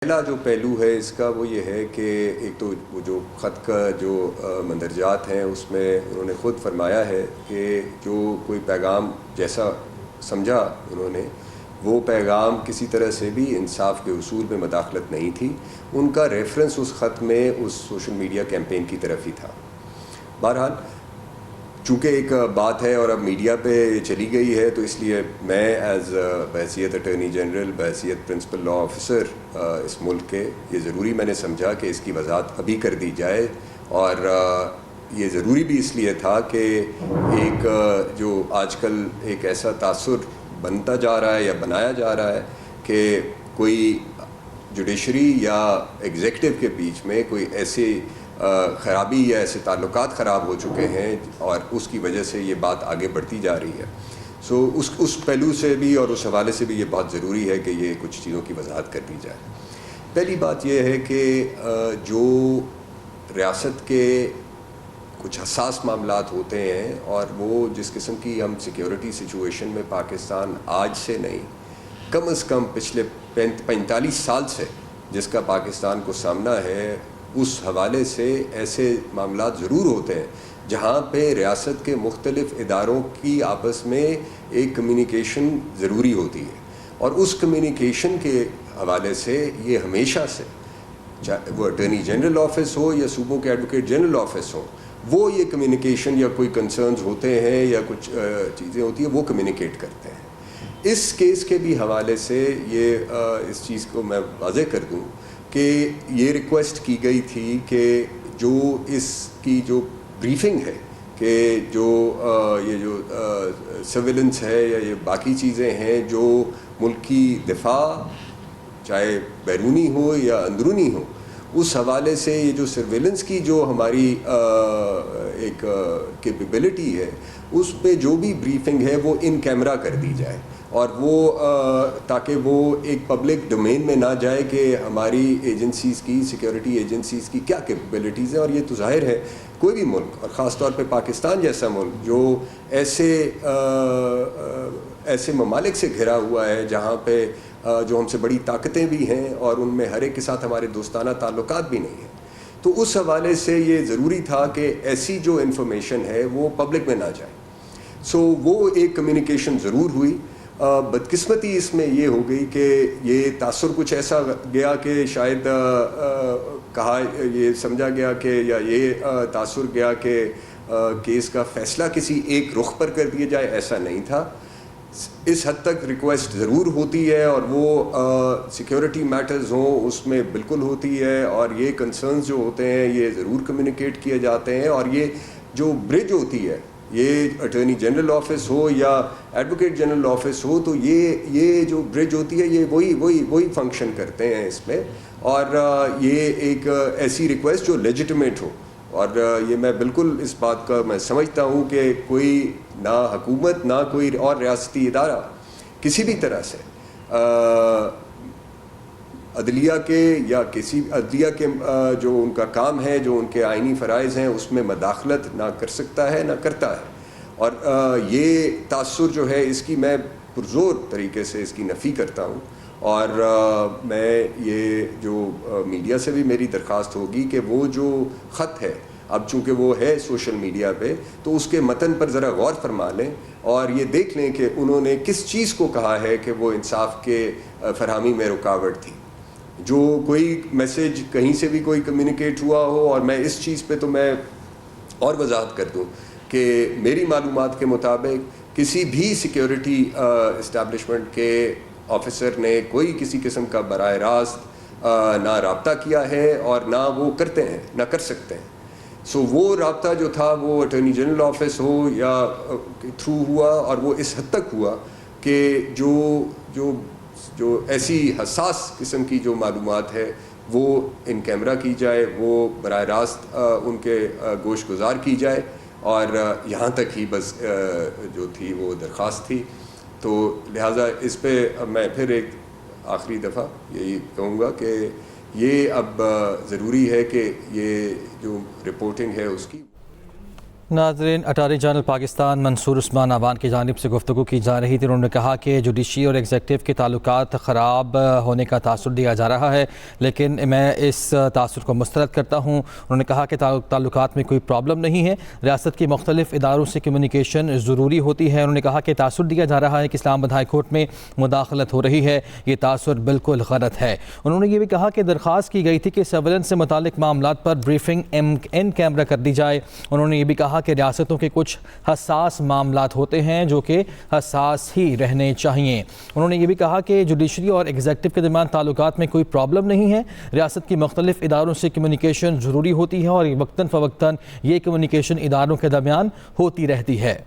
پہلا جو پہلو ہے اس کا وہ یہ ہے کہ ایک تو وہ جو خط کا جو مندرجات ہیں اس میں انہوں نے خود فرمایا ہے کہ جو کوئی پیغام جیسا سمجھا انہوں نے وہ پیغام کسی طرح سے بھی انصاف کے اصول میں مداخلت نہیں تھی. ان کا ریفرنس اس خط میں اس سوشل میڈیا کیمپین کی طرف ہی تھا. بہرحال چونکہ ایک بات ہے اور اب میڈیا پہ چلی گئی ہے تو اس لیے میں ایز بحیثیت اٹارنی جنرل، بحیثیت پرنسپل لا آفیسر اس ملک کے، یہ ضروری میں نے سمجھا کہ اس کی وضاحت ابھی کر دی جائے. اور یہ ضروری بھی اس لیے تھا کہ ایک جو آج کل ایک ایسا تاثر بنتا جا رہا ہے یا بنایا جا رہا ہے کہ کوئی جوڈیشری یا ایگزیکٹو کے بیچ میں کوئی ایسی خرابی یا ایسے تعلقات خراب ہو چکے ہیں اور اس کی وجہ سے یہ بات آگے بڑھتی جا رہی ہے. سو اس پہلو سے بھی اور اس حوالے سے بھی یہ بہت ضروری ہے کہ یہ کچھ چیزوں کی وضاحت کر دی جائے. پہلی بات یہ ہے کہ جو ریاست کے کچھ حساس معاملات ہوتے ہیں اور وہ جس قسم کی ہم سیکیورٹی سچویشن میں پاکستان آج سے نہیں کم از کم پچھلے 45 سال سے جس کا پاکستان کو سامنا ہے، اس حوالے سے ایسے معاملات ضرور ہوتے ہیں جہاں پہ ریاست کے مختلف اداروں کی آپس میں ایک کمیونیکیشن ضروری ہوتی ہے. اور اس کمیونیکیشن کے حوالے سے یہ ہمیشہ سے چاہے وہ اٹارنی جنرل آفس ہو یا صوبوں کے ایڈوکیٹ جنرل آفس ہو، وہ یہ کمیونیکیشن یا کوئی کنسرنز ہوتے ہیں یا کچھ چیزیں ہوتی ہیں وہ کمیونیکیٹ کرتے ہیں. اس کیس کے بھی حوالے سے یہ اس چیز کو میں واضح کر دوں کہ یہ ریکویسٹ کی گئی تھی کہ جو اس کی جو بریفنگ ہے کہ جو یہ جو سرویلنس ہے یا یہ باقی چیزیں ہیں جو ملک کی دفاع چاہے بیرونی ہو یا اندرونی ہو، اس حوالے سے یہ جو سرویلنس کی جو ہماری ایک کیپیبلٹی ہے اس پہ جو بھی بریفنگ ہے وہ ان کیمرہ کر دی جائے اور وہ تاکہ وہ ایک پبلک ڈومین میں نہ جائے کہ ہماری ایجنسیز کی سیکیورٹی ایجنسیز کی کیا کیپیبلٹیز ہیں. اور یہ تو ظاہر ہے کوئی بھی ملک اور خاص طور پہ پاکستان جیسا ملک جو ایسے ممالک سے گھرا ہوا ہے جہاں پہ جو ہم سے بڑی طاقتیں بھی ہیں اور ان میں ہر ایک کے ساتھ ہمارے دوستانہ تعلقات بھی نہیں ہیں، تو اس حوالے سے یہ ضروری تھا کہ ایسی جو انفارمیشن ہے وہ پبلک میں نہ جائے. سو وہ ایک کمیونیکیشن ضرور ہوئی. بدقسمتی اس میں یہ ہو گئی کہ یہ تاثر کچھ ایسا گیا کہ شاید کہا یہ سمجھا گیا کہ یا یہ تاثر گیا کہ کیس کا فیصلہ کسی ایک رخ پر کر دیا جائے. ایسا نہیں تھا. اس حد تک ریکویسٹ ضرور ہوتی ہے اور وہ سیکیورٹی میٹرز ہوں اس میں بالکل ہوتی ہے اور یہ کنسرنز جو ہوتے ہیں یہ ضرور کمیونیکیٹ کیے جاتے ہیں. اور یہ جو برج ہوتی ہے یہ اٹارنی جنرل آفس ہو یا ایڈوکیٹ جنرل آفس ہو تو یہ جو برج ہوتی ہے یہ وہی فنکشن کرتے ہیں اس میں. اور یہ ایک ایسی ریکویسٹ جو لیجٹمیٹ ہو اور یہ میں بالکل اس بات کا میں سمجھتا ہوں کہ کوئی نہ حکومت نہ کوئی اور ریاستی ادارہ کسی بھی طرح سے عدلیہ کے یا کسی عدلیہ کے جو ان کا کام ہے جو ان کے آئینی فرائض ہیں اس میں مداخلت نہ کر سکتا ہے نہ کرتا ہے. اور یہ تاثر جو ہے اس کی میں پرزور طریقے سے اس کی نفی کرتا ہوں. اور میں یہ جو میڈیا سے بھی میری درخواست ہوگی کہ وہ جو خط ہے اب چونکہ وہ ہے سوشل میڈیا پہ تو اس کے متن پر ذرا غور فرما لیں اور یہ دیکھ لیں کہ انہوں نے کس چیز کو کہا ہے کہ وہ انصاف کے فراہمی میں رکاوٹ تھی. جو کوئی میسیج کہیں سے بھی کوئی کمیونیکیٹ ہوا ہو، اور میں اس چیز پہ تو میں اور وضاحت کر دوں کہ میری معلومات کے مطابق کسی بھی سیکیورٹی اسٹیبلشمنٹ کے آفیسر نے کوئی کسی قسم کا براہ راست نہ رابطہ کیا ہے اور نہ وہ کرتے ہیں نہ کر سکتے ہیں. سو وہ رابطہ جو تھا وہ اٹارنی جنرل آفس ہو یا تھرو ہوا اور وہ اس حد تک ہوا کہ جو ایسی حساس قسم کی جو معلومات ہے وہ ان کیمرہ کی جائے، وہ براہ راست ان کے گوش گزار کی جائے. اور یہاں تک ہی بس جو تھی وہ درخواست تھی. تو لہٰذا اس پہ میں پھر ایک آخری دفعہ یہی کہوں گا کہ یہ اب ضروری ہے کہ یہ جو رپورٹنگ ہے اس کی ناظرین، اٹارنی جنرل پاکستان منصور عثمان اعوان کی جانب سے گفتگو کی جا رہی تھی۔ انہوں نے کہا کہ جوڈیشری اور ایگزیکٹو کے تعلقات خراب ہونے کا تاثر دیا جا رہا ہے، لیکن میں اس تاثر کو مسترد کرتا ہوں۔ انہوں نے کہا کہ تعلقات میں کوئی پرابلم نہیں ہے، ریاست کی مختلف اداروں سے کمیونیکیشن ضروری ہوتی ہے۔ انہوں نے کہا کہ تاثر دیا جا رہا ہے کہ اسلام آباد ہائی کورٹ میں مداخلت ہو رہی ہے، یہ تاثر بالکل غلط ہے۔ انہوں نے یہ بھی کہا کہ درخواست کی گئی تھی کہ سرویلنس سے متعلق معاملات پر بریفنگ ان کیمرہ کر دی جائے۔ انہوں نے یہ بھی کہا کہ ریاستوں کے کچھ حساس معاملات ہوتے ہیں جو کہ حساس ہی رہنے چاہیے۔ انہوں نے یہ بھی کہا کہ جوڈیشری اور ایگزیکٹو کے درمیان تعلقات میں کوئی پرابلم نہیں ہے، ریاست کی مختلف اداروں سے کمیونیکیشن ضروری ہوتی ہے اور وقتاً فوقتاً یہ کمیونیکیشن اداروں کے درمیان ہوتی رہتی ہے۔